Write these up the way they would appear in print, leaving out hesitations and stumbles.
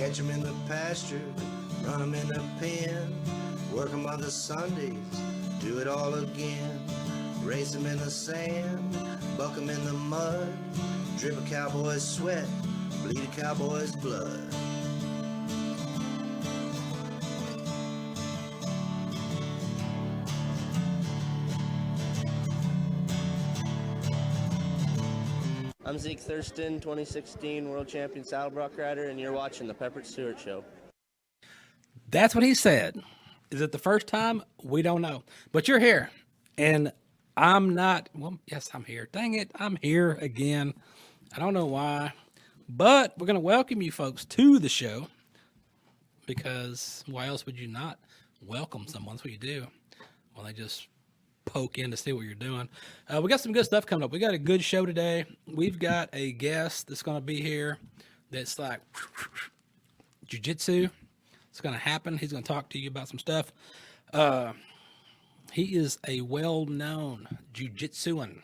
Catch 'em in the pasture, run 'em in the pen, work 'em other Sundays, do it all again. Race 'em in the sand, buck 'em in the mud, drip a cowboy's sweat, bleed a cowboy's blood. I'm Zeke Thurston, 2016 World Champion Saddlebrock Rider, and you're watching The Peppered Stewart Show. That's what he said. Is it the first time? We don't know. But you're here. And I'm not. Well, yes, I'm here. Dang it. I'm here again. I don't know why. But we're going to welcome you folks to the show. Because why else would you not welcome someone? That's what you do. Well, they just poke in to see what you're doing. We got some good stuff coming up. We got a good show today. We've got a guest that's going to be here that's like jiu-jitsu. It's going to happen. He's going to talk to you about some stuff. He is a well-known jiu-jitsuan,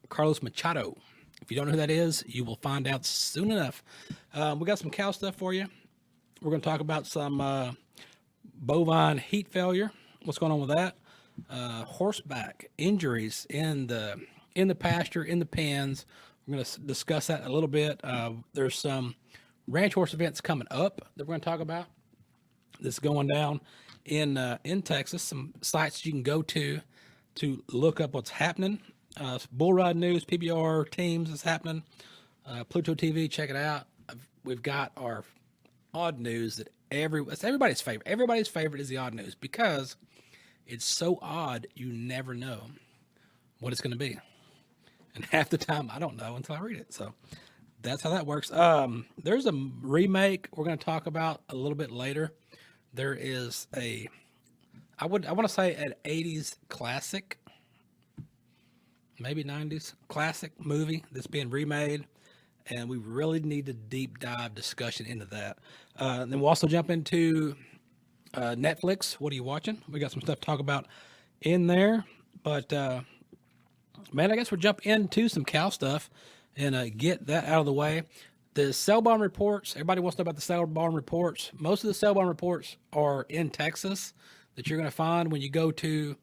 Carlos Machado. If you don't know who that is, you will find out soon enough. We got some cow stuff for you. We're going to talk about some bovine heat failure. What's going on with that? Horseback injuries in the pasture, in the pens. We're going to discuss that a little bit. There's some ranch horse events coming up that we're going to talk about that's going down in Texas. Some sites you can go to look up what's happening. Bull ride news, PBR teams is happening. Pluto TV, check it out. We've got our odd news that it's everybody's favorite. Everybody's favorite is the odd news because it's so odd, you never know what it's going to be. And half the time, I don't know until I read it. So that's how that works. There's a remake we're going to talk about a little bit later. There is I want to say an 80s classic, maybe 90s classic movie that's being remade. And we really need a deep dive discussion into that. Then we'll also jump into Netflix. What are you watching? We got some stuff to talk about in there. But, man, I guess we'll jump into some cow stuff and get that out of the way. The sale barn reports, everybody wants to know about the sale barn reports. Most of the sale barn reports are in Texas that you're going to find when you go to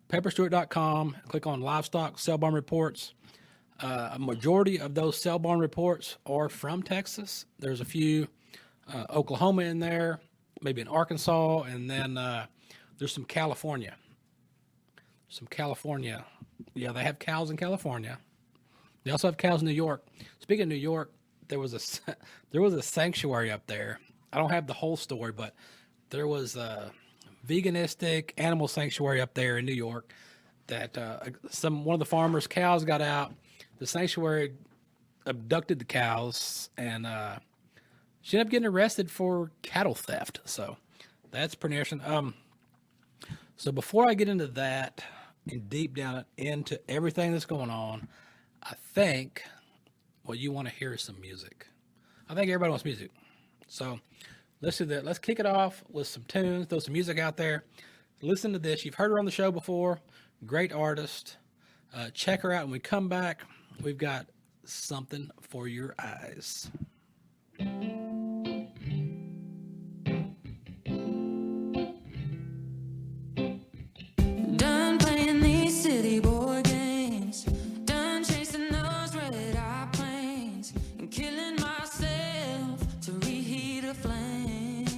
pepperstewart.com, click on livestock sale barn reports. A majority of those sale barn reports are from Texas. There's a few Oklahoma in there, maybe in Arkansas, and then there's some California. Yeah, they have cows in California. They also have cows in New York. Speaking of New York, there was a sanctuary up there. I don't have the whole story, but there was a veganistic animal sanctuary up there in New York that one of the farmers' cows got out. The sanctuary abducted the cows, and she ended up getting arrested for cattle theft. So that's pretty interesting. So before I get into that and deep down into everything that's going on, I think what you want to hear is some music. I think everybody wants music. So let's do that. Let's kick it off with some tunes, throw some music out there. Listen to this. You've heard her on the show before. Great artist. Check her out. When we come back, we've got something for your eyes. Done playing these city boy games. Done chasing those red eye planes and killing myself to reheat a flame.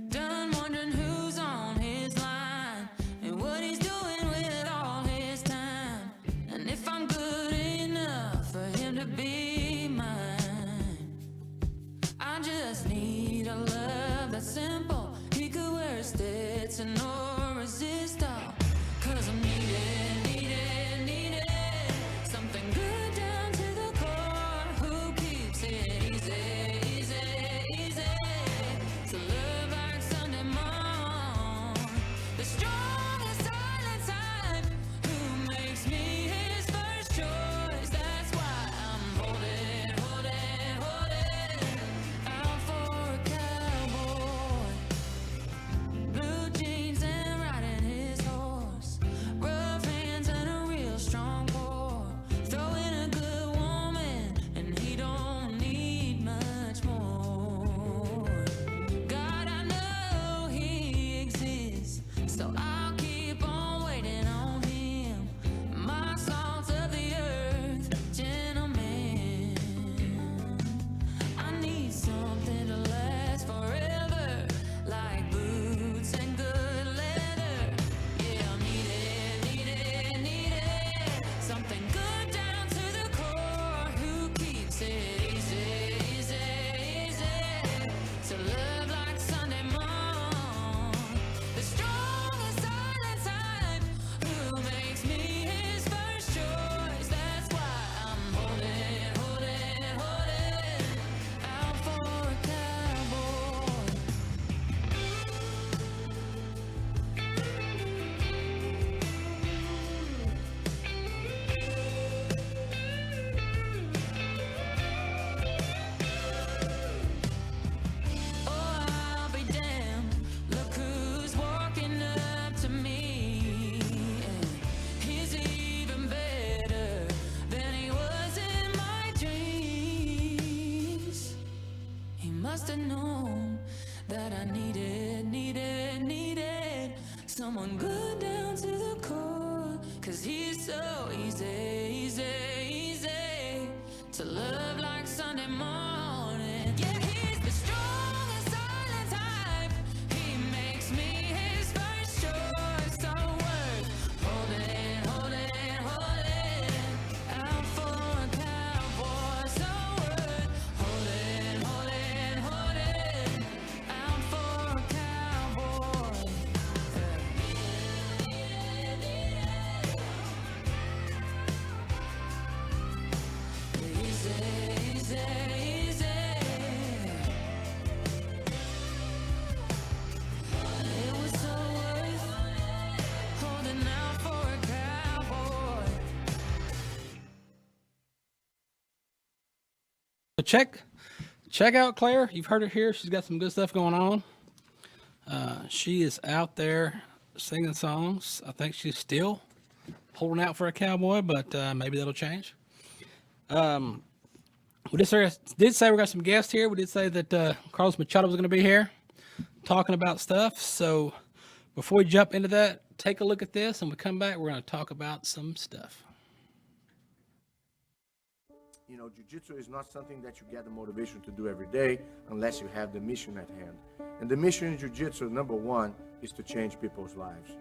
Done wondering who's on his line and what he's doing with all his time, and if I'm good enough for him to be mine. I just need a love that's simple. He could wear a Stetson or resist all, 'cause I'm needed something good down to the core. Who keeps it easy to love like Sunday morn? The strongest silent type who makes me his first choice. That's why I'm holding out for a cowboy. Blue jeans and must have known that I needed someone good down to the core. 'Cause he's so easy to love like Sunday morning. Yeah, he's the strong and silent type. He makes me his first choice. So worth holding out for a cowboy. So worth holding out for a cowboy. Easy. It was so worth holding out for a cowboy. So check out Clare. You've heard her here. She's got some good stuff going on. She is out there singing songs. I think she's still holding out for a cowboy, but maybe that'll change. We did say we got some guests here. We did say that Carlos Machado was going to be here talking about stuff. So before we jump into that, take a look at this, and we come back, we're going to talk about some stuff. You know, jiu-jitsu is not something that you get the motivation to do every day unless you have the mission at hand. And the mission in jiu-jitsu, number one, is to change people's lives.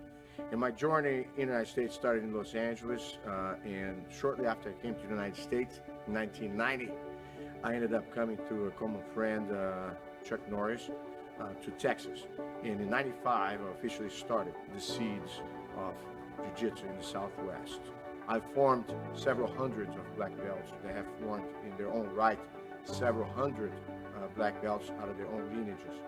And my journey in the United States started in Los Angeles, and shortly after I came to the United States in 1990, I ended up coming to a common friend, Chuck Norris, to Texas. And in 95, I officially started the seeds of jiu-jitsu in the Southwest. I've formed several hundreds of black belts that have formed in their own right several hundred black belts out of their own lineages.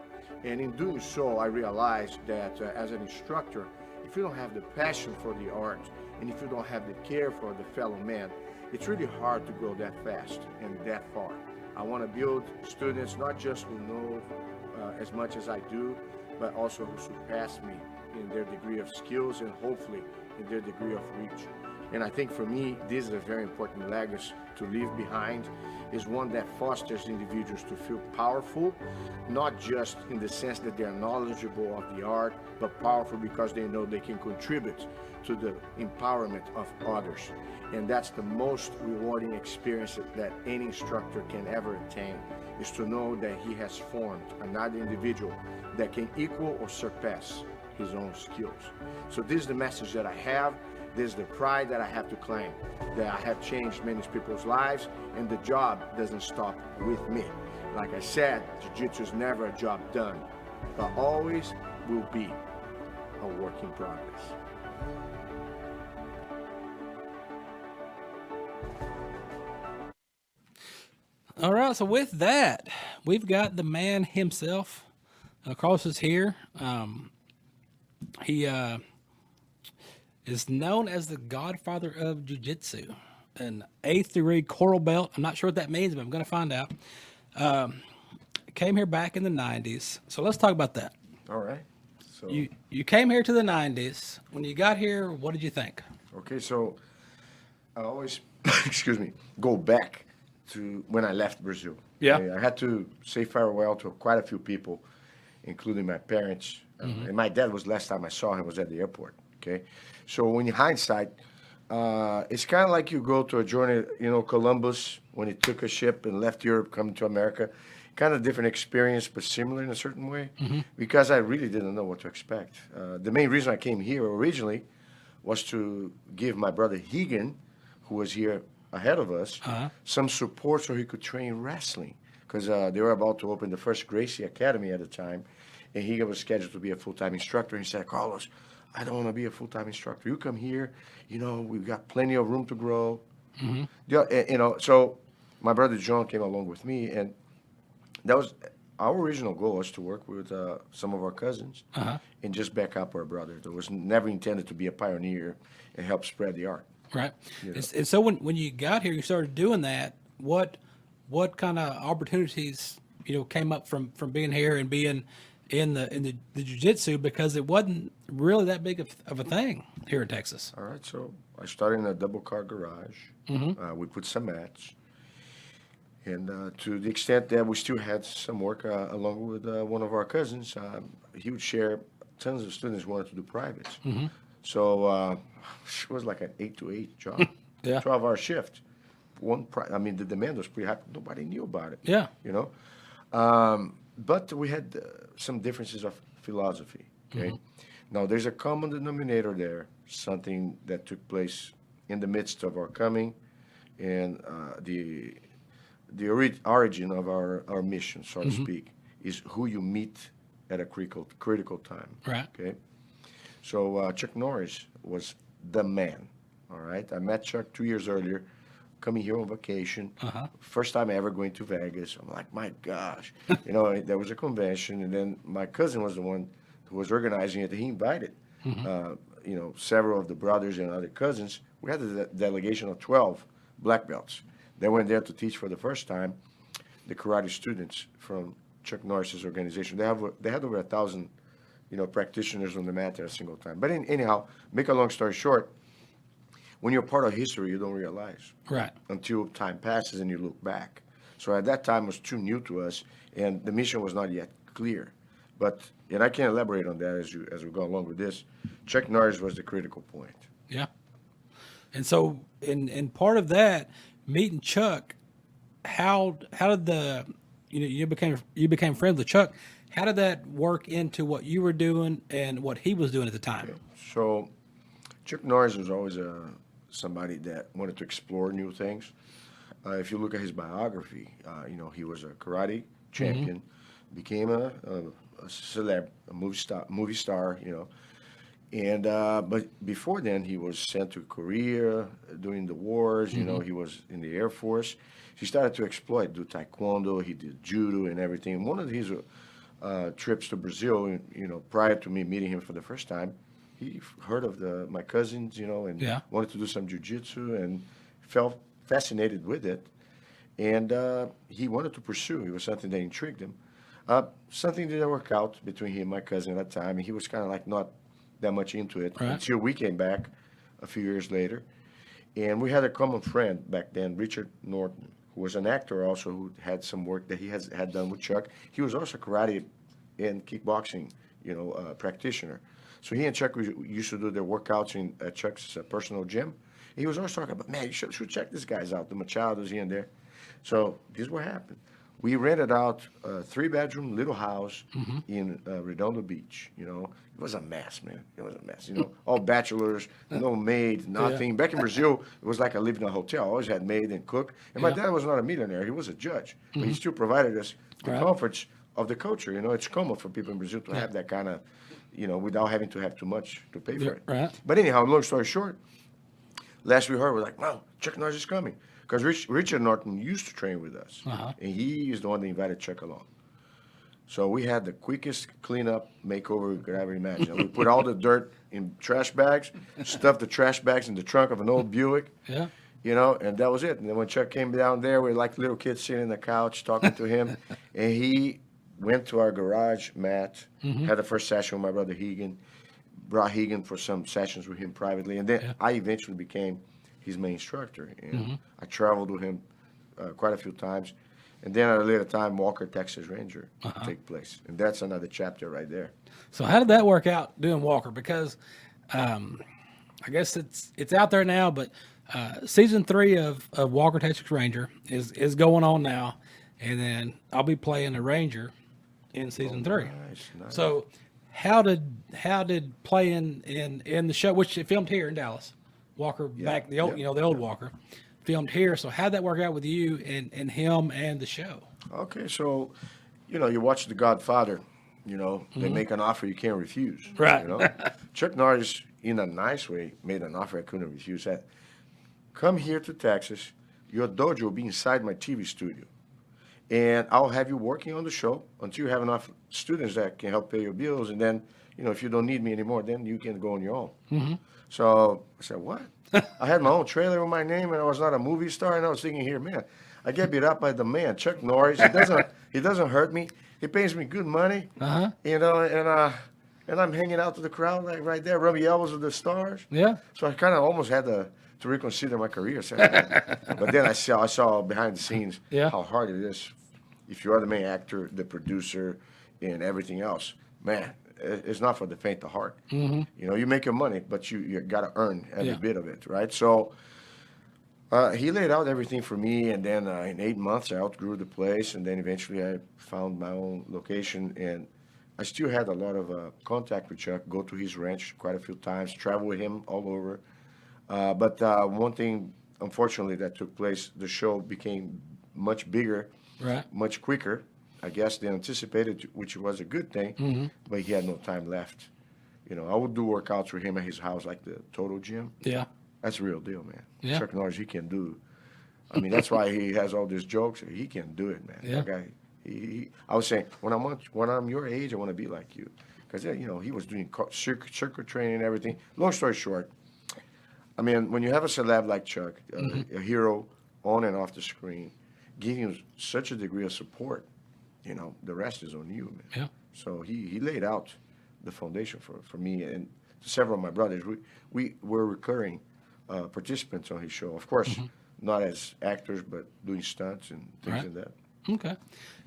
And in doing so, I realized that as an instructor, if you don't have the passion for the art, and if you don't have the care for the fellow man, it's really hard to go that fast and that far. I want to build students not just who know as much as I do, but also who surpass me in their degree of skills and hopefully in their degree of reach. And I think for me, this is a very important legacy to leave behind, is one that fosters individuals to feel powerful, not just in the sense that they are knowledgeable of the art, but powerful because they know they can contribute to the empowerment of others. And that's the most rewarding experience that any instructor can ever attain, is to know that he has formed another individual that can equal or surpass his own skills. So this is the message that I have. This is the pride that I have to claim, that I have changed many people's lives, and the job doesn't stop with me. Like I said, jiu-jitsu is never a job done, but always will be a work in progress. All right, so with that, we've got the man himself. Carlos is here. He is known as the Godfather of Jiu-Jitsu, an 8th degree coral belt. I'm not sure what that means, but I'm going to find out. Came here back in the 90s. So let's talk about that. All right. So You came here to the 90s. When you got here, what did you think? Okay, so I always, excuse me, go back to when I left Brazil. Yeah. Okay, I had to say farewell to quite a few people, including my parents. And my dad was, last time I saw him was at the airport. Okay. So when in hindsight, it's kind of like you go to a journey, you know, Columbus, when he took a ship and left Europe, coming to America. Kind of different experience, but similar in a certain way, because I really didn't know what to expect. The main reason I came here originally was to give my brother Higan, who was here ahead of us, some support so he could train wrestling, because they were about to open the first Gracie Academy at the time, and Higan was scheduled to be a full-time instructor. He said, Carlos, I don't want to be a full-time instructor. You come here, you know, we've got plenty of room to grow. You know, so my brother John came along with me, and that was our original goal, was to work with some of our cousins and just back up our brother. There was never intended to be a pioneer and help spread the art. Right. You know? And so when you got here, you started doing that. What kind of opportunities, you know, came up from being here and being in the jiu-jitsu, because it wasn't really that big of a thing here in Texas? All right, so I started in a double-car garage. We put some mats. And to the extent that we still had some work along with one of our cousins, he would share tons of students who wanted to do privates. So it was like an 8 to 8 job, Yeah. 12-hour shift. I mean, the demand was pretty high. Nobody knew about it. Yeah. You know, but we had some differences of philosophy. Okay, now there's a common denominator there, something that took place in the midst of our coming, and the origin of our mission, so to speak, is who you meet at a critical time. Right. Okay, so Chuck Norris was the man. All right, I met Chuck 2 years earlier, coming here on vacation. First time ever going to Vegas. I'm like, my gosh, you know, there was a convention, and then my cousin was the one who was organizing it. He invited, you know, several of the brothers and other cousins. We had a delegation of 12 black belts. They went there to teach for the first time the karate students from Chuck Norris's organization. They had over 1,000, you know, practitioners on the mat at a single time. But anyhow, make a long story short, when you're part of history, you don't realize. Right. Until time passes and you look back. So at that time, it was too new to us, and the mission was not yet clear. And I can elaborate on that as we go along with this. Chuck Norris was the critical point. Yeah. And so, in part of that, meeting Chuck, how did you became friends with Chuck? How did that work into what you were doing and what he was doing at the time? Okay. So Chuck Norris was always somebody that wanted to explore new things. If you look at his biography, you know, he was a karate champion, became a celeb, a movie star, you know. And but before then, he was sent to Korea during the wars. You know, he was in the Air Force. He started to do taekwondo. He did judo and everything. One of his trips to Brazil, you know, prior to me meeting him for the first time, he heard of my cousins, you know, and wanted to do some jiu-jitsu and felt fascinated with it. And he wanted to pursue. It was something that intrigued him. Something didn't work out between him and my cousin at that time. And he was kind of like not that much into it until we came back a few years later. And we had a common friend back then, Richard Norton, who was an actor also, who had some work that he had done with Chuck. He was also a karate and kickboxing, you know, practitioner. So he and Chuck used to do their workouts at Chuck's personal gym. He was always talking about, man, you should check these guys out, the Machados here and there. So this is what happened. We rented out a 3-bedroom little house in Redondo Beach. You know, it was a mess, man. It was a mess. You know, all bachelors, no maid, nothing. Back in Brazil, it was like I lived in a hotel. I always had maid and cook. And my dad was not a millionaire. He was a judge. But he still provided us the comforts of the culture. You know, it's common for people in Brazil to have that kind of, you know, without having to have too much to pay for it. Right. But anyhow, long story short, last we heard, we're like, wow, Chuck Norris is coming. Because Richard Norton used to train with us, and he is the one that invited Chuck along. So we had the quickest cleanup makeover we could ever imagine. We put all the dirt in trash bags, stuffed the trash bags in the trunk of an old Buick, you know, and that was it. And then when Chuck came down there, we were like little kids sitting on the couch talking to him, and he went to our garage mat, had the first session with my brother Hegan, brought Hegan for some sessions with him privately, and then I eventually became his main instructor, and I traveled with him quite a few times. And then at a later time, Walker, Texas Ranger take place. And that's another chapter right there. So how did that work out doing Walker? Because I guess it's out there now, but season 3 of Walker, Texas Ranger is going on now. And then I'll be playing a Ranger in season 3. Nice. So how did playing in the show, which it filmed here in Dallas, Walker back the old the old Walker, filmed here. So how'd that work out with you and him and the show? Okay, so you know, you watch The Godfather, you know, they make an offer you can't refuse. Right. You know? Chuck Norris, in a nice way, made an offer I couldn't refuse. Said, come here to Texas, your dojo will be inside my TV studio. And I'll have you working on the show until you have enough students that can help pay your bills. And then, you know, if you don't need me anymore, then you can go on your own. So I said, what? I had my own trailer with my name, and I was not a movie star. And I was thinking here, man, I get beat up by the man, Chuck Norris. He doesn't hurt me. He pays me good money, you know. And and I'm hanging out to the crowd like right there, rubbing elbows with the stars. Yeah. So I kind of almost had to reconsider my career. But then I saw behind the scenes how hard it is if you are the main actor, the producer, and everything else. Man, it's not for the faint of heart. You know, you make your money, but you got to earn every bit of it, right? So he laid out everything for me, and then in 8 months, I outgrew the place, and then eventually I found my own location, and I still had a lot of contact with Chuck, go to his ranch quite a few times, travel with him all over. But one thing, unfortunately, that took place, the show became much bigger, much quicker, I guess, than anticipated, which was a good thing, but he had no time left. You know, I would do workouts with him at his house, like the Total Gym. Yeah. That's the real deal, man. Yeah. Chuck Norris, he can do. I mean, that's why he has all these jokes. He can do it, man. Yeah. That guy, I was saying, when I'm your age, I want to be like you. Because, you know, he was doing circuit training and everything. Long story short, I mean, when you have a celeb like Chuck, a hero on and off the screen, giving you such a degree of support, you know, the rest is on you, man. Yeah. So he laid out the foundation for me and several of my brothers. We were recurring participants on his show. Of course, not as actors, but doing stunts and things like that. Okay.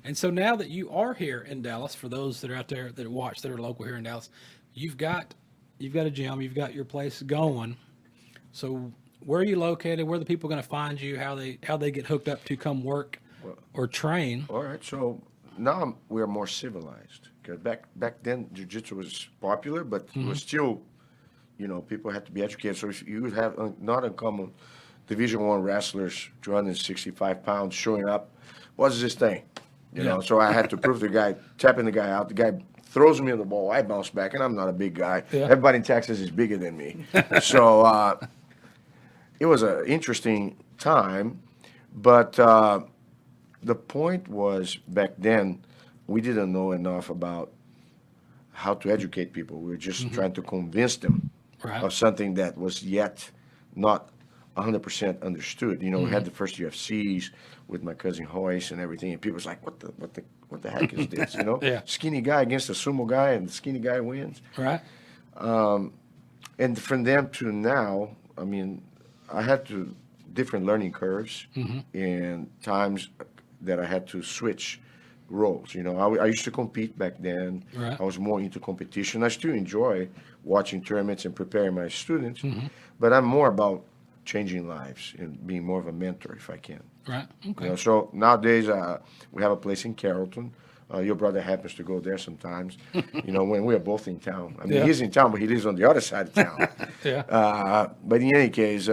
And so now that you are here in Dallas, for those that are out there that watch, that are local here in Dallas, you've got a gym, you've got your place going. So where are you located? Where are the people going to find you? How they get hooked up to come work or train? All right. So now we're more civilized. Because back then, jiu-jitsu was popular, but it was still, you know, people had to be educated. So if you would have not uncommon Division I wrestlers, 265 pounds, showing up, what's this thing? You know, so I had to prove the guy, tapping the guy out. The guy throws me on the ball. I bounce back, and I'm not a big guy. Yeah. Everybody in Texas is bigger than me. So it was an interesting time. But the point was, back then, we didn't know enough about how to educate people. We were just trying to convince them of something that was yet not 100% understood. You know, we had the first UFCs with my cousin Hoyce and everything, and people was like, "What the heck is this?" You know, skinny guy against a sumo guy, and the skinny guy wins. Right. And from then to now, I mean, I had different learning curves and times that I had to switch roles. You know, I used to compete back then. Right. I was more into competition. I still enjoy watching tournaments and preparing my students, but I'm more about changing lives and being more of a mentor if I can. Right. Okay. You know, so nowadays we have a place in Carrollton. Your brother happens to go there sometimes. You know, when we are both in town. I mean, he's in town, but he lives on the other side of town. But in any case,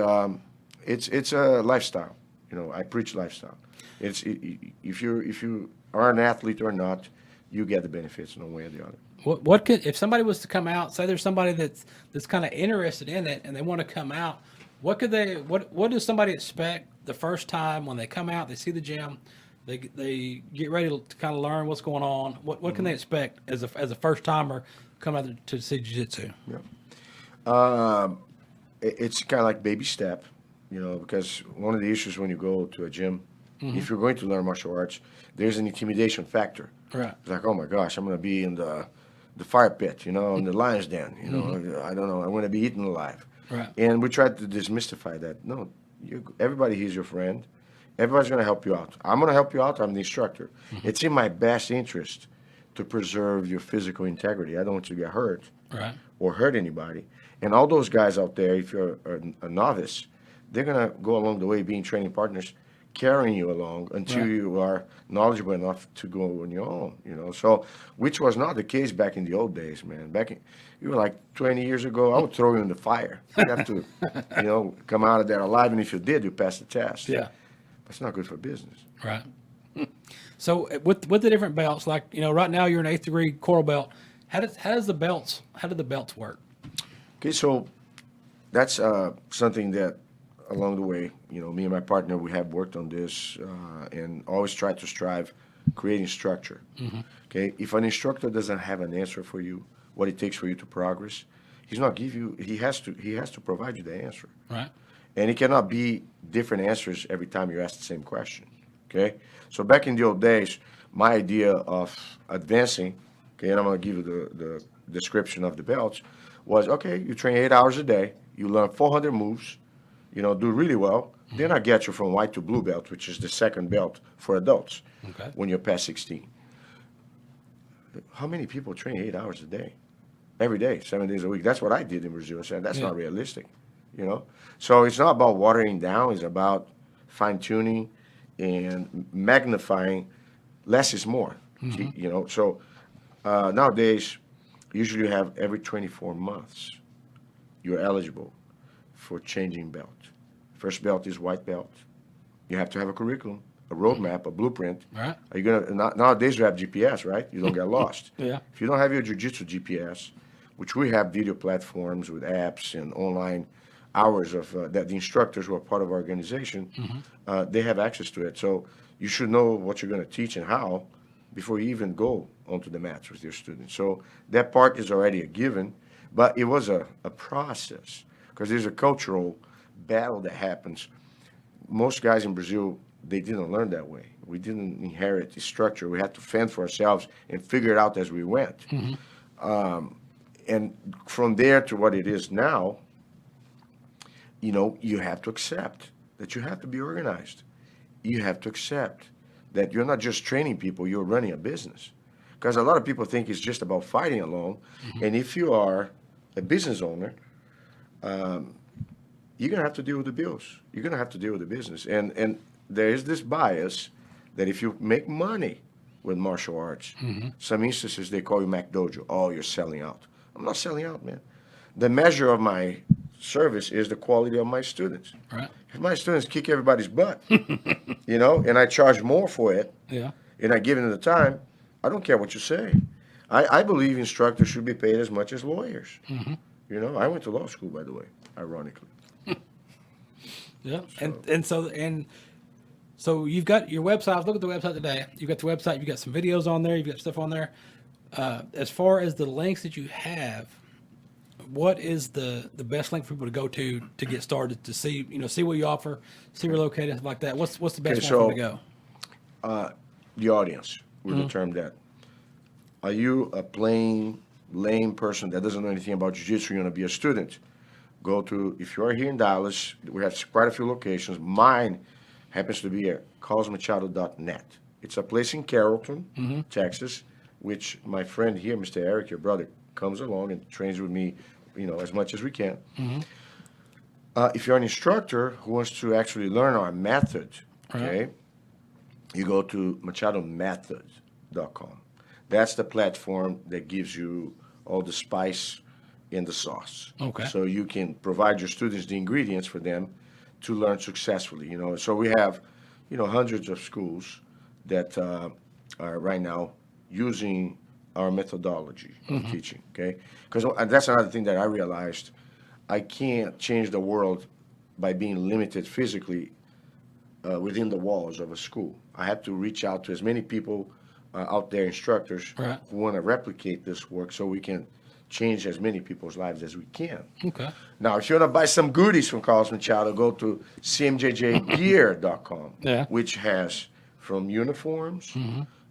it's a lifestyle. You know, I preach lifestyle. If you are an athlete or not, you get the benefits in one way or the other. What could, if somebody was to come out, say there's somebody that's kind of interested in it and they want to come out, what does somebody expect the first time when they come out, they see the gym, they get ready to kind of learn what's going on? What can they expect as a first timer come out to see jiu-jitsu? Yeah. It's kind of like baby step, you know, because one of the issues when you go to a gym, if you're going to learn martial arts, there's an intimidation factor. Right. It's like, oh my gosh, I'm going to be in the fire pit, you know, in the lion's den, you know, I don't know, I'm going to be eaten alive. Right. And we tried to demystify that. No, everybody here's your friend. Everybody's going to help you out. I'm going to help you out. I'm the instructor. It's in my best interest to preserve your physical integrity. I don't want you to get hurt or hurt anybody. And all those guys out there, if you're a novice, they're going to go along the way being training partners, carrying you along until you are knowledgeable enough to go on your own, you know. So, which was not the case back in the old days, man. You were like 20 years ago, I would throw you in the fire. You'd have to, you know, come out of there alive, and if you did, you passed the test. Yeah. That's not good for business. Right. So with the different belts, like, you know, right now you're an 8th degree coral belt. How do the belts work? Okay, so that's something that along the way, you know, me and my partner, we have worked on this and always try to strive creating structure. Okay, if an instructor doesn't have an answer for you, what it takes for you to progress, he has to provide you the answer. Right. And it cannot be different answers every time you ask the same question. Okay, so back in the old days, my idea of advancing okay, and I'm going to give you the description of the belts, was, okay, you train 8 hours a day, you learn 400 moves, do really well, then I get you from white to blue belt, which is the second belt for adults when you're past 16. How many people train 8 hours a day? Every day, 7 days a week. That's what I did in Brazil. So that's not realistic, So it's not about watering down. It's about fine-tuning and magnifying. Less is more, So nowadays, usually you have every 24 months, you're eligible for changing belt. First belt is white belt. You have to have a curriculum, a roadmap, a blueprint. Right. Are you gonna nowadays you have GPS, right? You don't get lost. Yeah. If you don't have your jiu-jitsu GPS, which we have video platforms with apps and online hours of that the instructors who are part of our organization, they have access to it. So you should know what you're going to teach and how before you even go onto the mats with your students. So that part is already a given, but it was a process because there's a cultural battle that happens. Most guys in Brazil, they didn't learn that way. We didn't inherit the structure. We had to fend for ourselves and figure it out as we went. And from there to what it is now, you have to accept that you have to be organized. You have to accept that you're not just training people, you're running a business. Because a lot of people think it's just about fighting alone. And if you are a business owner, you're going to have to deal with the bills. You're going to have to deal with the business. And there is this bias that if you make money with martial arts, some instances they call you McDojo. Oh, you're selling out. I'm not selling out, man. The measure of my service is the quality of my students. Right. If my students kick everybody's butt, and I charge more for it, and I give them the time, I don't care what you say. I believe instructors should be paid as much as lawyers. I went to law school, by the way, ironically. Yeah. So you've got your website. I was looking at the website today. You've got the website. You've got some videos on there. You've got stuff on there. As far as the links that you have, what is the best link for people to go to get started to see what you offer, see where you're located, stuff like that? What's the best one for them to go? The audience will determine that. Are you a plain, lame person that doesn't know anything about jiu-jitsu? You're going to be a student. Go to, if you are here in Dallas, we have quite a few locations. Mine happens to be at carlosmachado.net. It's a place in Carrollton, Texas, which my friend here, Mr. Eric, your brother, comes along and trains with me, as much as we can. If you're an instructor who wants to actually learn our method, okay, you go to machadomethod.com. That's the platform that gives you all the spice in the sauce. Okay. So you can provide your students the ingredients for them to learn successfully. So we have, hundreds of schools that are right now using our methodology of teaching, okay? Because that's another thing that I realized. I can't change the world by being limited physically within the walls of a school. I have to reach out to as many people out there, instructors, who want to replicate this work so we can change as many people's lives as we can. Okay. Now, if you want to buy some goodies from Carlos Machado, go to cmjjgear.com, which has from uniforms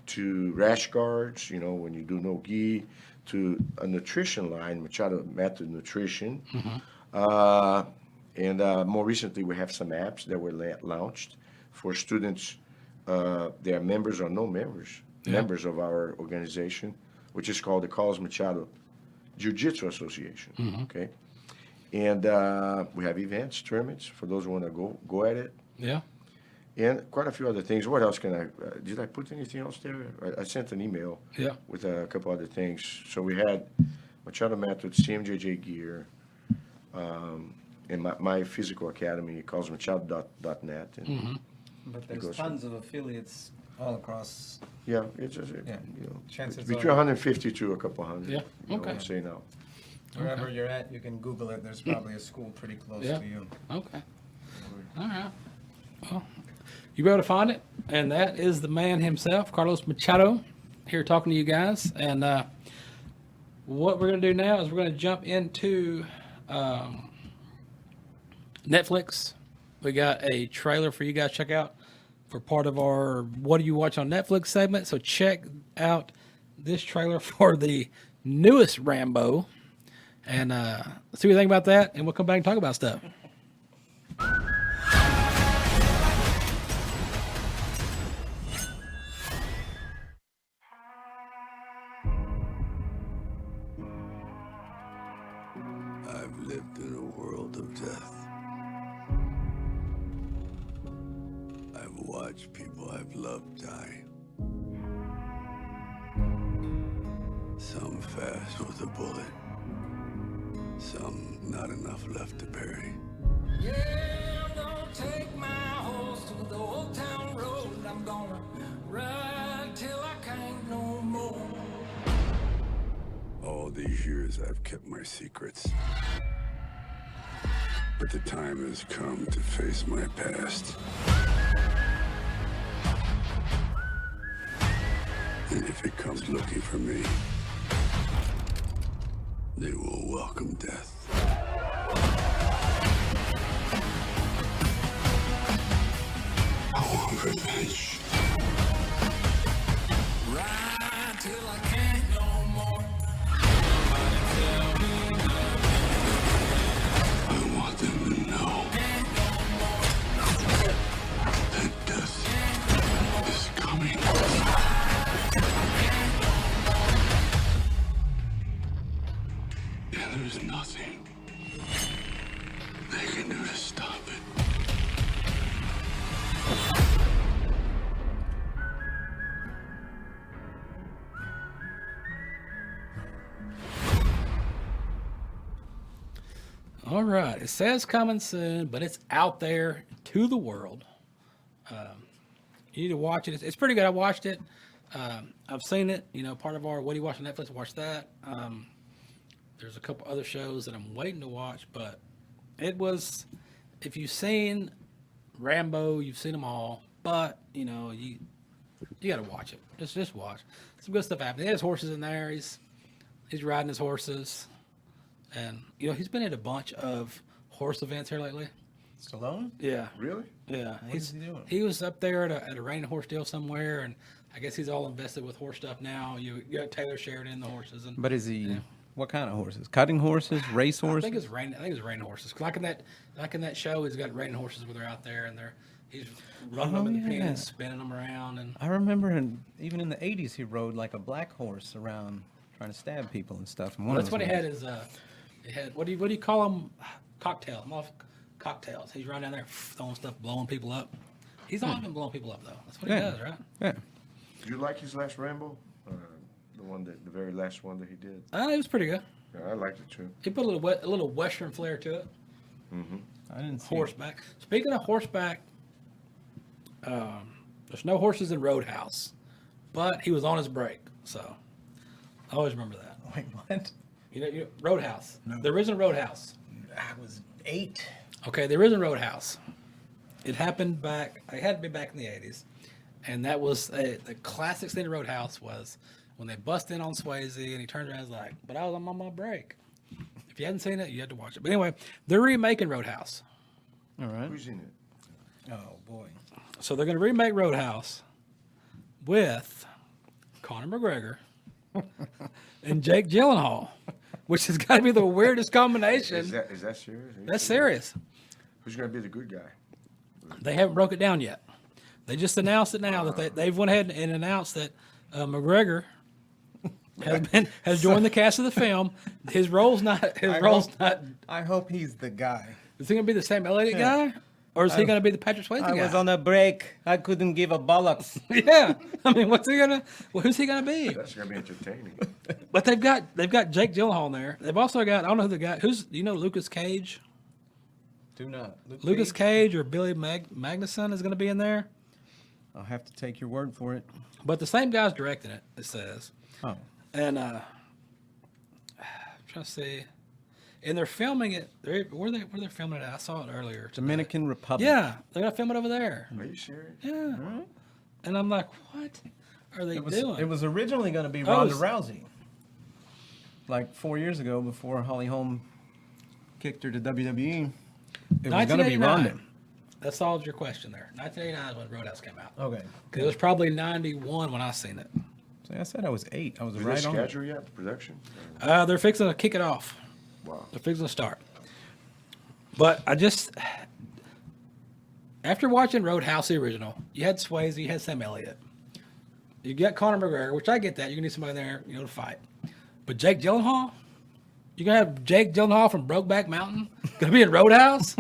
to rash guards, when you do no gi, to a nutrition line, Machado Method Nutrition. And more recently, we have some apps that were launched for students. They are members or no members, members of our organization, which is called the Carlos Machado Jiu-Jitsu Association. Okay. And we have events, tournaments, for those who want to go at it. Yeah. And quite a few other things. What else can I, did I put anything else there? I sent an email with a couple other things. So we had Machado Method, CMJJ Gear, and my physical academy, calls Machado.net. But there's tons of affiliates all across. Yeah, it's just, Chances it's between are- 150 to a couple hundred. Yeah, okay. I'd say now. Wherever you're at, you can Google it. There's probably a school pretty close to you. Okay. All right. Well, you'll be able to find it. And that is the man himself, Carlos Machado, here talking to you guys. And what we're going to do now is we're going to jump into Netflix. We got a trailer for you guys to check out for part of our What Do You Watch on Netflix segment. So check out this trailer for the newest Rambo, and see what you think about that, and we'll come back and talk about stuff. I've lived in a world of death. I've watched people I've loved die. Some fast with a bullet. Some not enough left to bury. Yeah, I'm gonna take my horse to the old town road. I'm gonna ride till I can't no more. All these years I've kept my secrets. But the time has come to face my past. And if it comes looking for me, they will welcome death. I want revenge. Ride till I can't no more. I want them to know that death is coming. And there's nothing they can do to stop it. All right. It says coming soon, but it's out there to the world. You need to watch it. It's pretty good. I watched it. I've seen it. You know, part of our what do you watch on Netflix? Watch that. There's a couple other shows that I'm waiting to watch, but it was. If you've seen Rambo, you've seen them all. But you know, you got to watch it. Just watch. Some good stuff happening. He has horses in there. He's riding his horses. And, you know, he's been at a bunch of horse events here lately. Stallone? Yeah. Really? Yeah. is he doing? He was up there at a reining horse deal somewhere, and I guess he's all invested with horse stuff now. You got Taylor Sheridan, the horses. And But is he, what kind of horses? Cutting horses? Race I horses? think it's reining horses. Like in that show, he's got reining horses where they're out there, and he's running them in the pen and spinning them around. And I remember even in the 80s, he rode like a black horse around trying to stab people and stuff. And that's what he had is he had what do you call them? Cocktails. Cocktails. He's running down there throwing stuff, blowing people up. He's always been blowing people up though. That's what he does, right? Yeah. Do you like his last Rambo? The very last one that he did. It was pretty good. Yeah, I liked it too. He put a little western flair to it. I didn't see Horseback. Speaking of horseback, there's no horses in Roadhouse, but he was on his break, so I always remember that. Wait, what? You know Roadhouse. No. The original Roadhouse. I was 8. Okay, the original Roadhouse. It happened back. It had to be back in the '80s, and that was the classic scene of Roadhouse was when they bust in on Swayze and he turns around and is like, "But I was on my break." If you hadn't seen it, you had to watch it. But anyway, they're remaking Roadhouse. All right. Who's in it? Oh, boy. So they're going to remake Roadhouse with Conor McGregor and Jake Gyllenhaal, which has got to be the weirdest combination. Is that serious? That's serious. Who's going to be the good guy? They haven't broke it down yet. They just announced it now that they've went ahead and announced that McGregor has joined the cast of the film. His role's not. I hope he's the guy. Is he going to be the Sam Elliott guy, or is he going to be the Patrick Swayze guy? I was on a break. I couldn't give a bollocks. Yeah, I mean, what's he gonna? Well, who's he gonna be? That's going to be entertaining. But they've got Jake Gyllenhaal in there. They've also got I don't know who the guy who's Lucas Cage. Do not. Lucas Cage or Billy Magnuson is going to be in there. I'll have to take your word for it. But the same guy's directing it. It says. Oh. And I'm trying to see. And they're filming it. Where they filming it at? I saw it earlier. Today. Dominican Republic. Yeah, they're gonna film it over there. Are you serious? Yeah. And I'm like, what are they doing? It was originally going to be Ronda Rousey. Like 4 years ago, before Holly Holm kicked her to WWE, it was going to be Ronda. That solves your question there. 1989 is when Roadhouse came out. Okay. It was probably 91 when I seen it. So I said I was 8. I was Is right they on. scheduled yet, the production? They're fixing to kick it off. Wow. They're fixing to start. But I just, after watching Roadhouse, the original, you had Swayze, you had Sam Elliott. You got Conor McGregor, which I get that. You're going to need somebody there, to fight. But Jake Gyllenhaal? You're going to have Jake Gyllenhaal from Brokeback Mountain? Going to be in Roadhouse?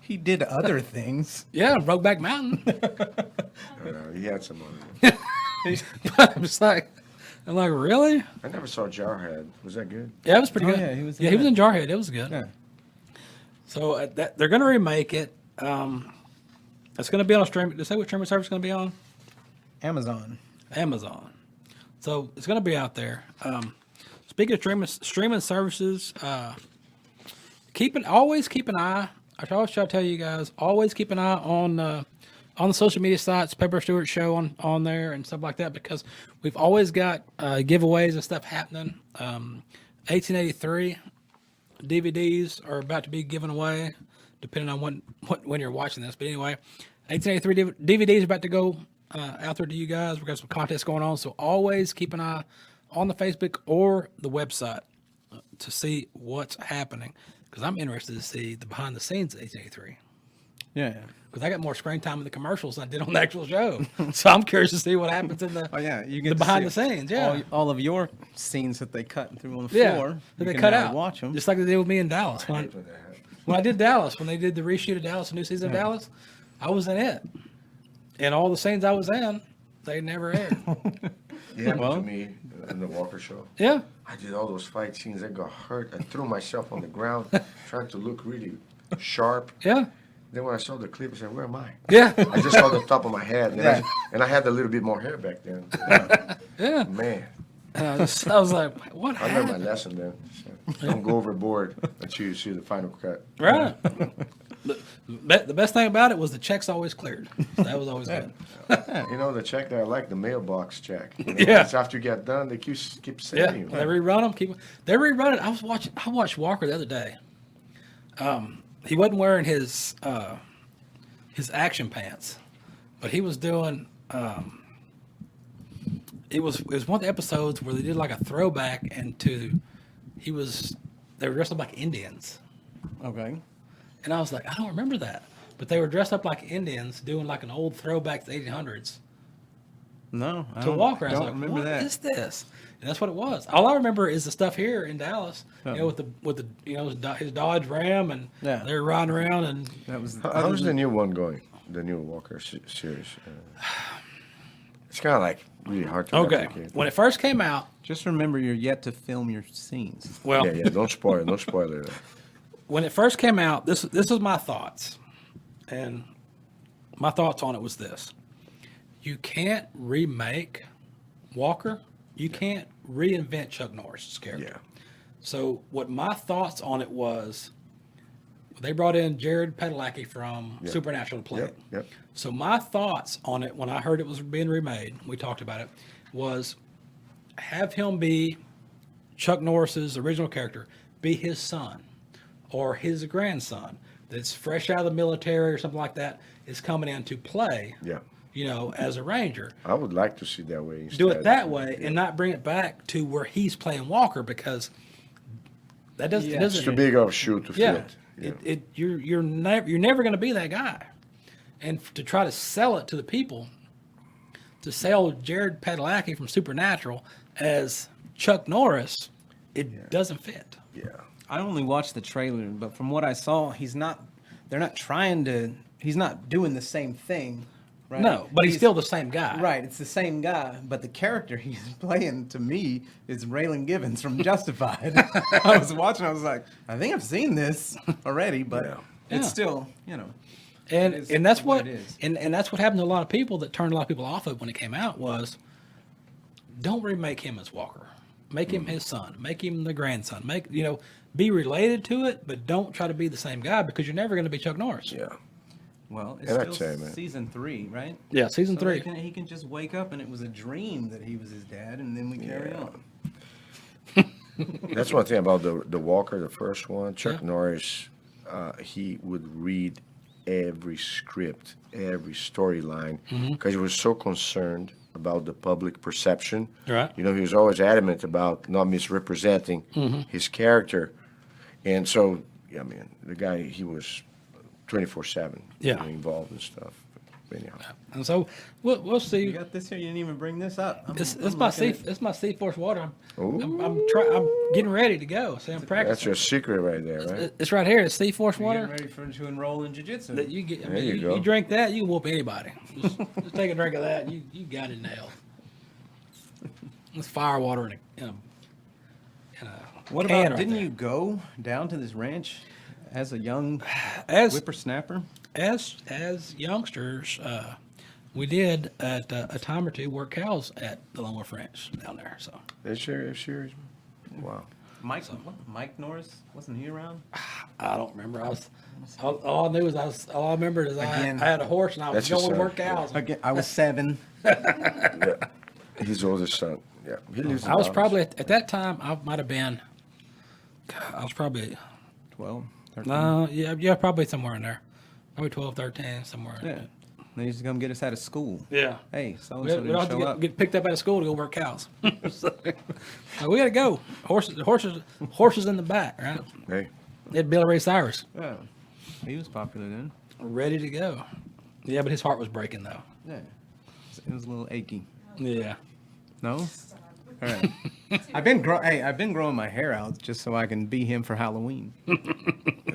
He did other things. Yeah, Brokeback Mountain. He had some on it. I'm just like, really? I never saw Jarhead. Was that good? Yeah, it was pretty good. Yeah, he was he was in Jarhead. It was good. Yeah. So they're going to remake it. It's going to be on a stream. Did they say what streaming service it's going to be on? Amazon. So it's going to be out there. Speaking of streaming services, always keep an eye. I always try to tell you guys, always keep an eye on the social media sites, Pepper Stewart Show on there and stuff like that, because we've always got giveaways and stuff happening. 1883 DVDs are about to be given away, depending on when you're watching this. But anyway, 1883 DVDs are about to go out there to you guys. We've got some contests going on, so always keep an eye on the Facebook or the website to see what's happening, because I'm interested to see the behind the scenes of 1883. Yeah. Because I got more screen time in the commercials than I did on the actual show. So I'm curious to see what happens in the You get the behind the scenes. Yeah. all of your scenes that they cut through on the Yeah. floor. That you they can cut now out. Watch them. Just like they did with me in Dallas. When I did Dallas, when they did the reshoot of Dallas, the new season of Dallas, I was in it. And all the scenes I was in, they never aired. Yeah, to me in the Walker show. Yeah. I did all those fight scenes. I got hurt. I threw myself on the ground trying to look really sharp. Yeah. Then when I saw the clip, I said, where am I? Yeah. I just saw the top of my head. And I had a little bit more hair back then. Yeah. Man. I was like, what I learned my happened? lesson then. So don't go overboard until you see the final cut. Right. The best thing about it was the checks always cleared. So that was always good. You know, the check that I like, the mailbox check. Yeah. It's after you get done, they keep Yeah. sending you. They rerun them. They rerun it. I watched Walker the other day. He wasn't wearing his action pants, but he was doing. It was one of the episodes where they did like a throwback into. They were dressed up like Indians, Okay. and I was like, I don't remember that, but they were dressed up like Indians doing like an old throwback to the 1800s. No, I To Walker, I was don't like, remember what that. is this? And that's what it was. All I remember is the stuff here in Dallas, with the his Dodge Ram, and Yeah. they were riding around, and That was How's the new one going? The new Walker series? It's kind of like really hard to replicate. when it first came out, Just remember, you're yet to film your scenes. well, Yeah, don't spoil it. Don't spoil it. when it first came out, this is my thoughts, and my thoughts on it was this: you can't remake Walker. You can't reinvent Chuck Norris's character. Yeah. So what my thoughts on it was, they brought in Jared Padalecki from Supernatural to play it. Yep. So my thoughts on it when I heard it was being remade, we talked about it, was have him be Chuck Norris's original character, be his son or his grandson that's fresh out of the military or something like that, is coming in to play, Yeah. as a ranger. I would like to see that way instead. Do it that way and not bring it back to where he's playing Walker, because that doesn't. It It's doesn't too big of a shoe to yeah, fit. you're never going to be that guy, and to try to sell it to the people, to sell Jared Padalecki from Supernatural as Chuck Norris, it doesn't fit. Yeah. I only watched the trailer, but from what I saw, he's not doing the same thing. Right? No, but he's still the same guy. Right, it's the same guy, but the character he's playing to me is Raylan Givens from Justified. I was watching, I was like, I think I've seen this already, but it's still, And that's what it is. and that's what happened to a lot of people that turned a lot of people off of it when it came out was, don't remake him as Walker. Make him his son. Make him the grandson. Be related to it, but don't try to be the same guy, because you're never going to be Chuck Norris. Yeah. Well, it's And I'd still say, man. season 3, right? Yeah, season So 3. he can just wake up and it was a dream that he was his dad, and then we carry on. That's one thing about the Walker, the first one. Chuck Norris, he would read every script, every storyline, because he was so concerned about the public perception. Right. You know, he was always adamant about not misrepresenting his character. And so, yeah, man, the guy, he was 24/7 involved in stuff. But anyhow. And so we'll see. You got this here. You didn't even bring this up. It's my Seaforth water. Ooh. I'm getting ready to go. So I'm practicing. That's your secret right there, right? It's right here. It's Seaforth You're water. getting ready to enroll in jiu-jitsu. That you get. There you go. You drink that, you can whoop anybody. Just take a drink of that. You got it nailed. It's fire water in a What can about? right Didn't there. you go down to this ranch as a young As whippersnapper? as youngsters, we did at a time or two work cows at the Lone Wolf Ranch down there. So That's serious. Wow. Mike Norris, wasn't he around? I don't remember. All I knew is all I remembered is I had a horse and I was That's your going to son. work cows. Again, I was 7. Yeah. His oldest son. Yeah. He lives in I was Dallas. probably at that time. I might have been. I was probably 12, 13. yeah, probably somewhere in there. Probably 12, 13, somewhere. Yeah. They used to come get us out of school. Yeah. Hey, so We and so don't have didn't show to up. get picked up out of school to go work cows. So we got to go. Horses in the back, right? Hey. Had Billy Ray Cyrus Yeah. He was popular then. ready to go. Yeah, but his heart was breaking though. Yeah. It was a little achy. Yeah. No? All right. I've been growing my hair out just so I can be him for Halloween.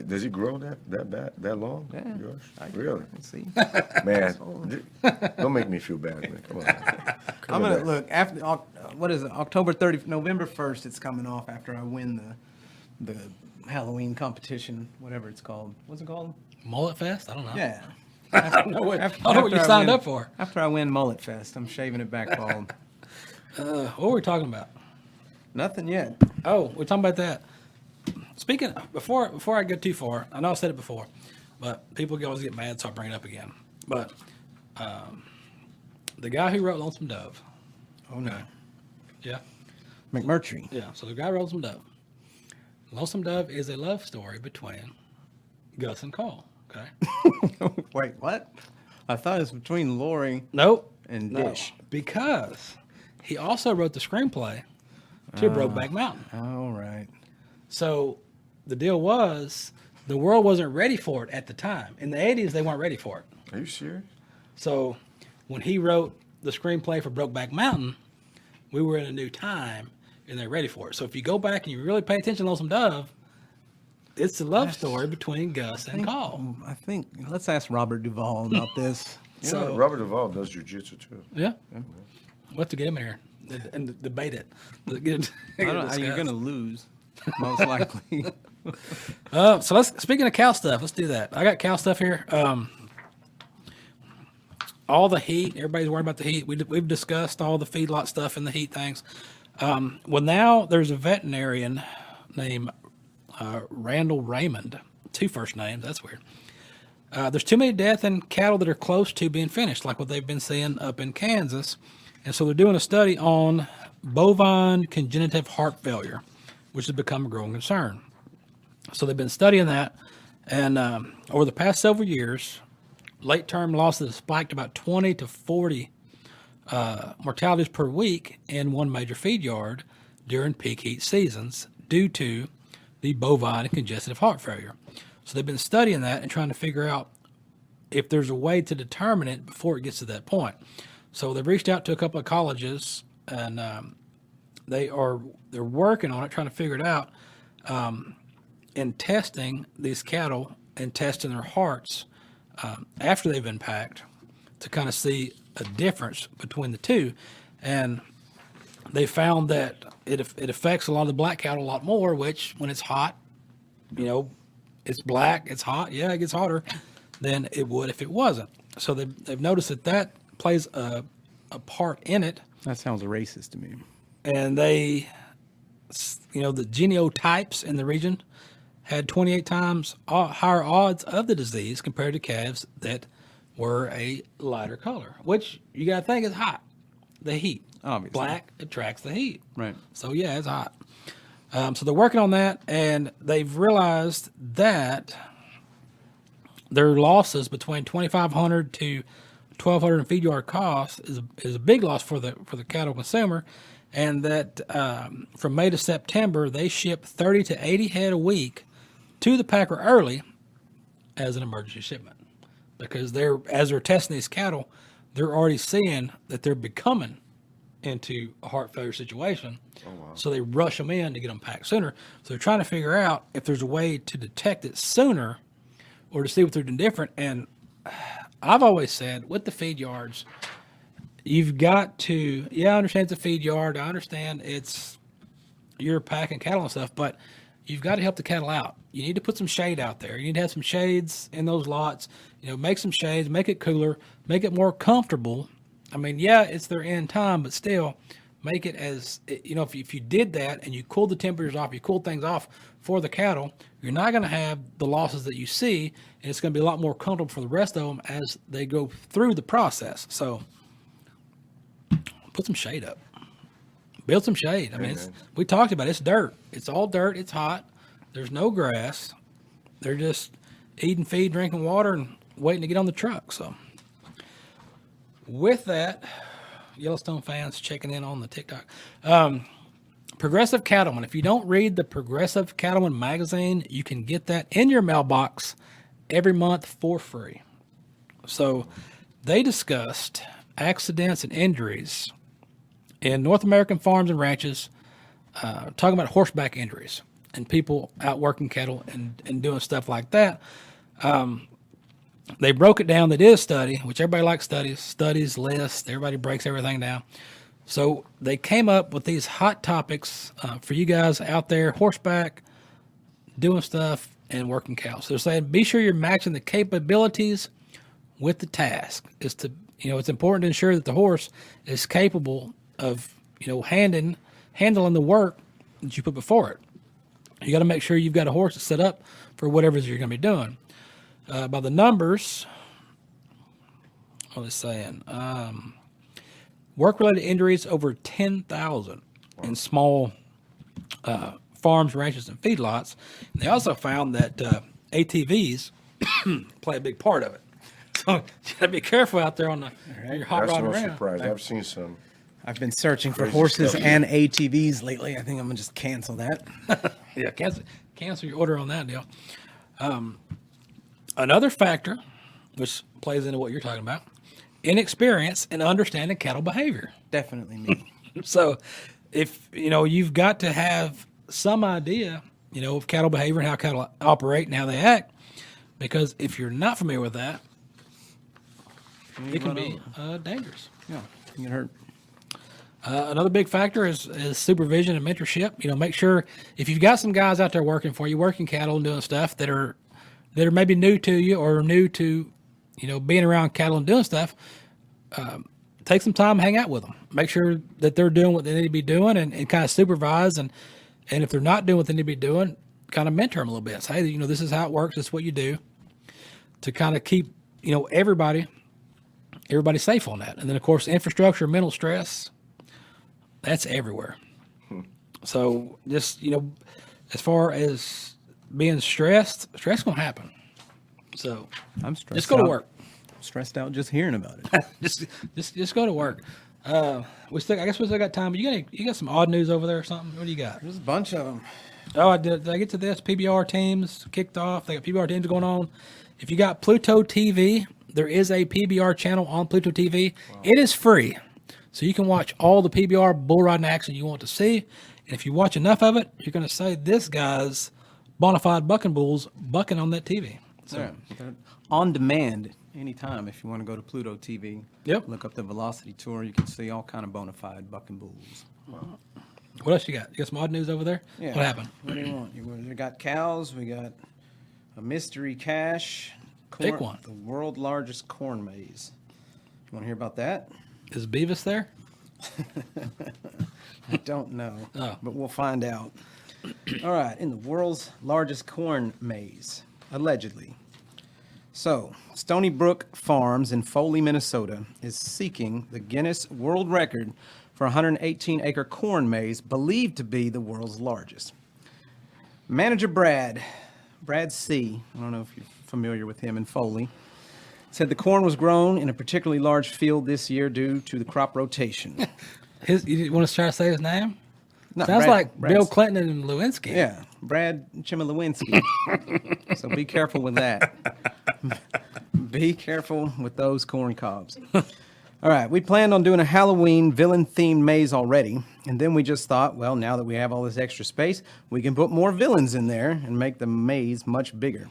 Does he grow that long? Yeah. Yours? I- Really? Let's see. Man, don't make me feel bad, man. Come on. I'm gonna look after what is it? October 30th, November 1st. It's coming off after I win the Halloween competition, whatever it's called. What's it called? Mullet Fest? I don't know. Yeah. I don't know what you I signed win- up for. After I win Mullet Fest, I'm shaving it back bald. What were we talking about? Nothing yet. Oh, we're talking about that. Speaking before I go too far, I know I said it before, but people always get mad, so I'll bring it up again. But the guy who wrote Lonesome Dove, Oh no. yeah, McMurtry. yeah. So the guy wrote Lonesome Dove. Lonesome Dove is a love story between Gus and Cole. Okay. Wait, what? I thought it was between Lori Nope. and No, Dish. because he also wrote the screenplay to Brokeback Mountain. All right. So the deal was the world wasn't ready for it at the time. In the 80s, they weren't ready for it. Are you serious? So when he wrote the screenplay for Brokeback Mountain, we were in a new time and they're ready for it. So if you go back and you really pay attention to Lonesome Dove, it's a love story between Gus and Cole. I think let's ask Robert Duvall about this. You know, Robert Duvall does jiu-jitsu too. Yeah. We'll have to get him in here and debate it. You're gonna lose, most likely. So speaking of cow stuff, let's do that. I got cow stuff here. All the heat, everybody's worried about the heat. We've discussed all the feedlot stuff and the heat things. Well, now there's a veterinarian named Randall Raymond, 2 first names. That's weird. There's too many deaths in cattle that are close to being finished, like what they've been seeing up in Kansas. And so they're doing a study on bovine congenitive heart failure, which has become a growing concern. So they've been studying that. And over the past several years, late-term losses have spiked about 20 to 40 mortalities per week in one major feed yard during peak heat seasons due to the bovine congestive heart failure. So they've been studying that and trying to figure out if there's a way to determine it before it gets to that point. So they've reached out to a couple of colleges and they're working on it, trying to figure it out, and testing these cattle and testing their hearts after they've been packed to kind of see a difference between the two. And they found that it affects a lot of the black cattle a lot more, which when it's hot, it's black, it's hot, yeah, it gets hotter than it would if it wasn't. So they've noticed that plays a part in it. That sounds racist to me. And the genotypes in the region had 28 times higher odds of the disease compared to calves that were a lighter color, which you got to think is hot. The heat. Obviously. Black attracts the heat. Right. So, yeah, it's hot. So they're working on that, and they've realized that their losses between 2,500 to 1,200 in feed yard costs is a big loss for the cattle consumer, and that from May to September they ship 30 to 80 head a week to the packer early as an emergency shipment, because as they're testing these cattle, they're already seeing that they're becoming into a heart failure situation. So they rush them in to get them packed sooner. So they're trying to figure out if there's a way to detect it sooner or to see what they're doing different. And I've always said with the feed yards, you've got to, I understand it's a feed yard. I understand you're packing cattle and stuff, but you've got to help the cattle out. You need to put some shade out there. You need to have some shades in those lots, make some shades, make it cooler, make it more comfortable. I mean, it's their end time, but still make it as, if you did that and you cooled the temperatures off, you cooled things off for the cattle, you're not going to have the losses that you see, and it's going to be a lot more comfortable for the rest of them as they go through the process. So put some shade up. Build some shade. I mean, we talked about it. It's dirt. It's all dirt. It's hot. There's no grass. They're just eating feed, drinking water, and waiting to get on the truck. So with that, Yellowstone fans checking in on the TikTok. Progressive Cattleman. If you don't read the Progressive Cattleman magazine, you can get that in your mailbox every month for free. So they discussed accidents and injuries in North American farms and ranches, talking about horseback injuries and people out working cattle and doing stuff like that. They broke it down. They did a study, which everybody likes studies, lists. Everybody breaks everything down. So they came up with these hot topics for you guys out there, horseback, doing stuff, and working cows. So they're saying be sure you're matching the capabilities with the task. It's important to ensure that the horse is capable of, handling the work that you put before it. You got to make sure you've got a horse that's set up for whatever you're going to be doing. By the numbers, what was saying? Work-related injuries over 10,000 in small farms, ranches, and feedlots. And they also found that ATVs play a big part of it. So you got to be careful out there on your hot rod around. That's no surprise. I've seen some. I've been searching for horses and ATVs lately. I think I'm going to just cancel that. Cancel your order on that deal. Another factor, which plays into what you're talking about, inexperience in understanding cattle behavior. Definitely me. So if, you've got to have some idea, of cattle behavior and how cattle operate and how they act, because if you're not familiar with that, it can be dangerous. Yeah, you get hurt. Another big factor is supervision and mentorship. Make sure if you've got some guys out there working for you, working cattle and doing stuff that are maybe new to you or new to, being around cattle and doing stuff, take some time, hang out with them. Make sure that they're doing what they need to be doing and kind of supervise. And if they're not doing what they need to be doing, kind of mentor them a little bit. Say, hey, this is how it works. This is what you do to kind of keep, everybody safe on that. And then, of course, infrastructure, mental stress, that's everywhere. So just, as far as being stress is going to happen. So I'm stressed. Just go to work. I'm stressed out just hearing about it. just go to work. I guess we still got time. But you got some odd news over there or something? What do you got? There's a bunch of them. Oh, did I get to this? PBR teams kicked off. They got PBR teams going on. If you got Pluto TV, there is a PBR channel on Pluto TV. Wow. It is free. So you can watch all the PBR bull riding action you want to see. And if you watch enough of it, you're going to say this guy's Bonified bucking bulls bucking on that TV. So yeah, on demand anytime if you want to go to Pluto TV. Yep. Look up the Velocity Tour. You can see all kind of Bonified bucking bulls. Wow. What else you got? You got some odd news over there? Yeah. What happened? What do you want? We got cows. We got a mystery cache. Big one. The world's largest corn maze. You want to hear about that? Is Beavis there? I don't know, Oh. but we'll find out. All right, in the world's largest corn maze, allegedly. So, Stony Brook Farms in Foley, Minnesota, is seeking the Guinness World Record for a 118-acre corn maze believed to be the world's largest. Manager Brad C., I don't know if you're familiar with him in Foley, Said the corn was grown in a particularly large field this year due to the crop rotation. You want to try to say his name? No, Sounds Brad- like Brad's- Bill Clinton and Lewinsky. Yeah, Brad Chmielewski. So be careful with that. Be careful with those corn cobs. All right, we planned on doing a Halloween villain-themed maze already, and then we just thought, well, now that we have all this extra space, we can put more villains in there and make the maze much bigger.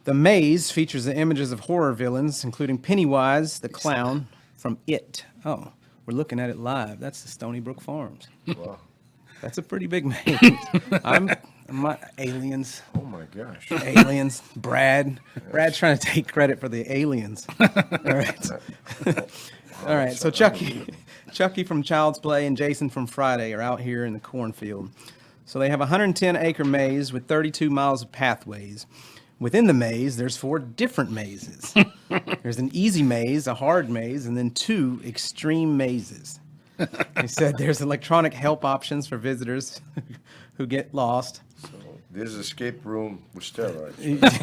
The maze features the images of horror villains, including Pennywise, the clown from It. Oh, we're looking at it live. That's the Stony Brook Farms. Wow. That's a pretty big maze. My aliens. Oh my gosh. Aliens. Brad's trying to take credit for the aliens. All right. All right. So Chucky from Child's Play and Jason from Friday are out here in the cornfield. So they have a 110-acre maze with 32 miles of pathways. Within the maze, there's 4 different mazes. There's an easy maze, a hard maze, and then 2 extreme mazes. He said there's electronic help options for visitors who get lost. So this is escape room with steroids.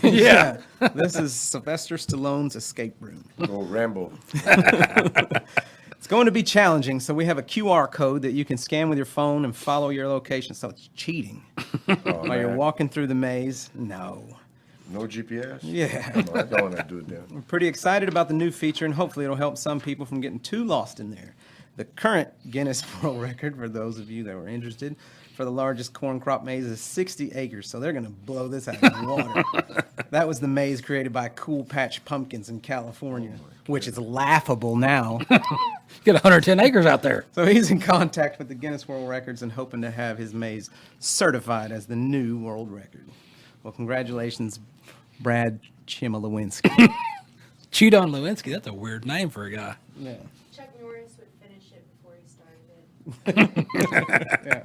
Yeah. This is Sylvester Stallone's escape room. Go Rambo. It's going to be challenging, so we have a QR code that you can scan with your phone and follow your location. So it's cheating. While you're walking through the maze, no. No GPS? Yeah. No, I don't want to do that. We're pretty excited about the new feature, and hopefully it'll help some people from getting too lost in there. The current Guinness World Record, for those of you that were interested, for the largest corn crop maze is 60 acres, so they're going to blow this out of the water. That was the maze created by Cool Patch Pumpkins in California, which is laughable now. Get 110 acres out there. So he's in contact with the Guinness World Records and hoping to have his maze certified as the new world record. Well, congratulations, Brad Chmielewski. Cheat on Lewinsky. That's a weird name for a guy. Yeah. Chuck Norris would finish it before he started it. Yeah.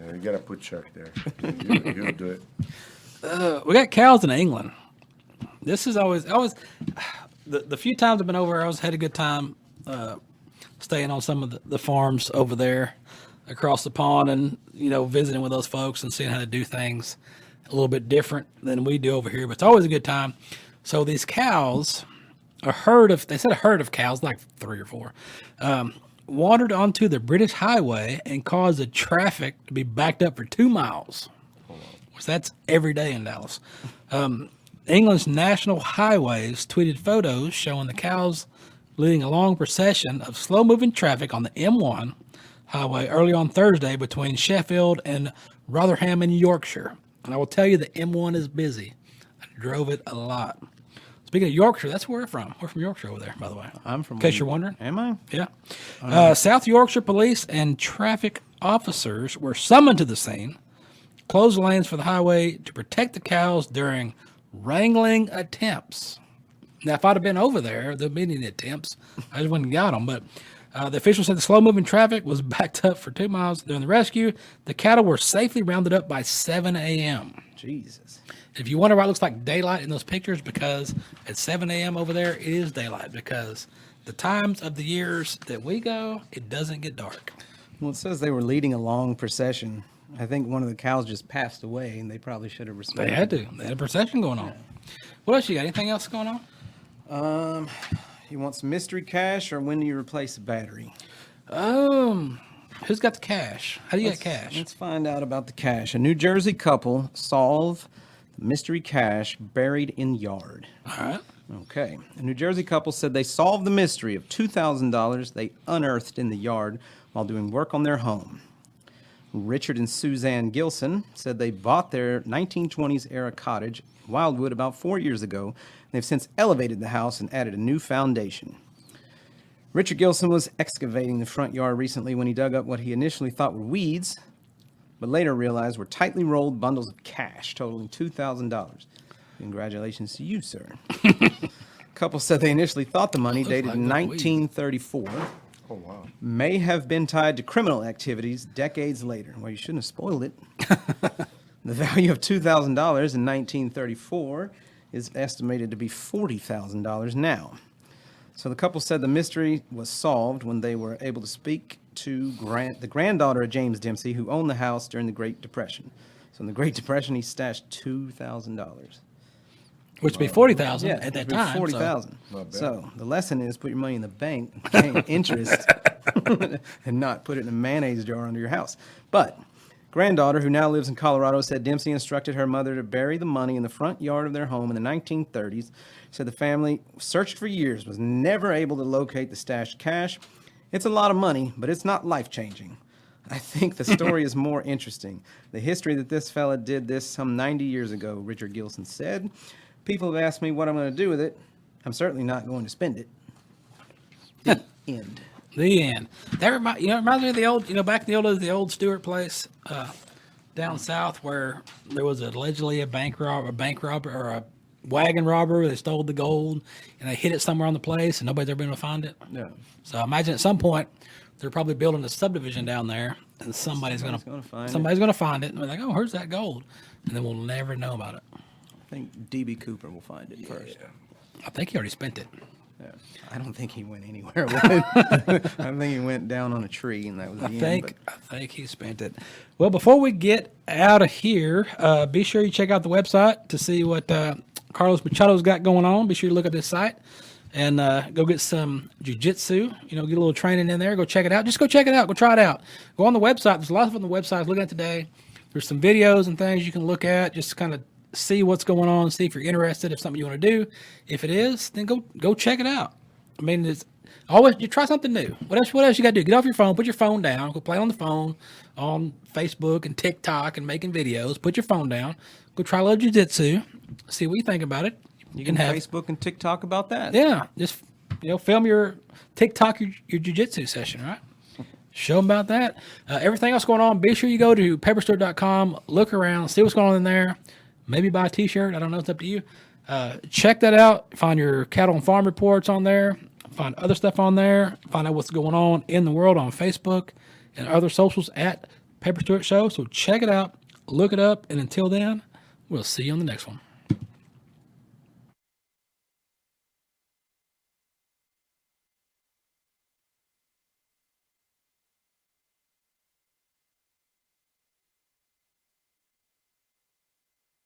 Yeah, you got to put Chuck there. He'll do it. We got cows in England. This is always the few times I've been over, I always had a good time staying on some of the farms over there across the pond, and visiting with those folks and seeing how to do things a little bit different than we do over here. But it's always a good time. So these cows, they said a herd of cows, like 3 or 4, wandered onto the British highway and caused the traffic to be backed up for 2 miles. So that's every day in Dallas. England's national highways tweeted photos showing the cows leading a long procession of slow-moving traffic on the M1 highway early on Thursday between Sheffield and Rotherham in Yorkshire. And I will tell you the M1 is busy. I drove it a lot. Speaking of Yorkshire, that's where we're from. We're from Yorkshire over there, by the way. I'm from. In case you're wondering. Am I? Yeah. South Yorkshire police and traffic officers were summoned to the scene, closed lanes for the highway to protect the cows during wrangling attempts. Now, if I'd have been over there, there'd be any attempts. I just wouldn't have got them. But the officials said the slow-moving traffic was backed up for 2 miles during the rescue. The cattle were safely rounded up by 7 a.m. Jesus. If you wonder why it looks like daylight in those pictures, because at 7 a.m. over there, it is daylight, because the times of the years that we go, it doesn't get dark. Well, it says they were leading a long procession. I think one of the cows just passed away, and they probably should have respected. They had to. They had a procession going on. What else you got? Anything else going on? You want some mystery cash, or when do you replace a battery? Who's got the cash? How do you get cash? Let's find out about the cash. A New Jersey couple solve the mystery cash buried in yard. All right. Okay. A New Jersey couple said they solved the mystery of $2,000 they unearthed in the yard while doing work on their home. Richard and Suzanne Gilson said they bought their 1920s era cottage in Wildwood about 4 years ago. They've since elevated the house and added a new foundation. Richard Gilson was excavating the front yard recently when he dug up what he initially thought were weeds, but later realized were tightly rolled bundles of cash totaling $2,000. Congratulations to you, sir. Couple said they initially thought the money, dated in 1934, Oh, wow. may have been tied to criminal activities decades later. Well, you shouldn't have spoiled it. The value of $2,000 in 1934 is estimated to be $40,000 now. So the couple said the mystery was solved when they were able to speak to the granddaughter of James Dempsey, who owned the house during the Great Depression. So in the Great Depression, he stashed $2,000. which would be 40,000 Yeah, at that it'd be time. 40,000. Not bad. So the lesson is put your money in the bank, gain interest, and not put it in a mayonnaise jar under your house. But granddaughter, who now lives in Colorado, said Dempsey instructed her mother to bury the money in the front yard of their home in the 1930s. Said the family searched for years, was never able to locate the stashed cash. It's a lot of money, but it's not life-changing. I think the story is more interesting. The history that this fella did this some 90 years ago, Richard Gilson said. People have asked me what I'm going to do with it. I'm certainly not going to spend it. The end. The end. That reminds me of the old, back in the old days, the old Stewart place down south where there was allegedly a bank robber or a wagon robber. They stole the gold and they hid it somewhere on the place and nobody's ever been able to find it. Yeah. So I imagine at some point they're probably building a subdivision down there and somebody's going to find find it. And they're like, oh, where's that gold? And then we'll never know about it. I think D.B. Cooper will find it first. I think he already spent it. Yeah. I don't think he went anywhere with it. I think he went down on a tree, and that was the end. I think he spent it. Well, before we get out of here, be sure you check out the website to see what Carlos Machado's got going on. Be sure you look at this site and go get some jiu-jitsu. Get a little training in there. Go check it out. Just go check it out. Go try it out. Go on the website. There's a lot of stuff on the website I was looking at today. There's some videos and things you can look at. Just kind of see what's going on, see if you're interested, if something you want to do. If it is, then go check it out. I mean, it's always, you try something new. What else you got to do? Get off your phone, put your phone down, go play on the phone, on Facebook and TikTok and making videos. Put your phone down, go try a little jiu-jitsu, see what you think about it. You can have Facebook and TikTok about that. Yeah, just film your TikTok, your jiu-jitsu session, right? Show them about that. Everything else going on, be sure you go to pepperstewart.com, look around, see what's going on in there. Maybe buy a t-shirt. I don't know. It's up to you. Check that out. Find your cattle and farm reports on there. Find other stuff on there. Find out what's going on in the world on Facebook and other socials at Pepper Stewart Show. So check it out. Look it up. And until then, we'll see you on the next one.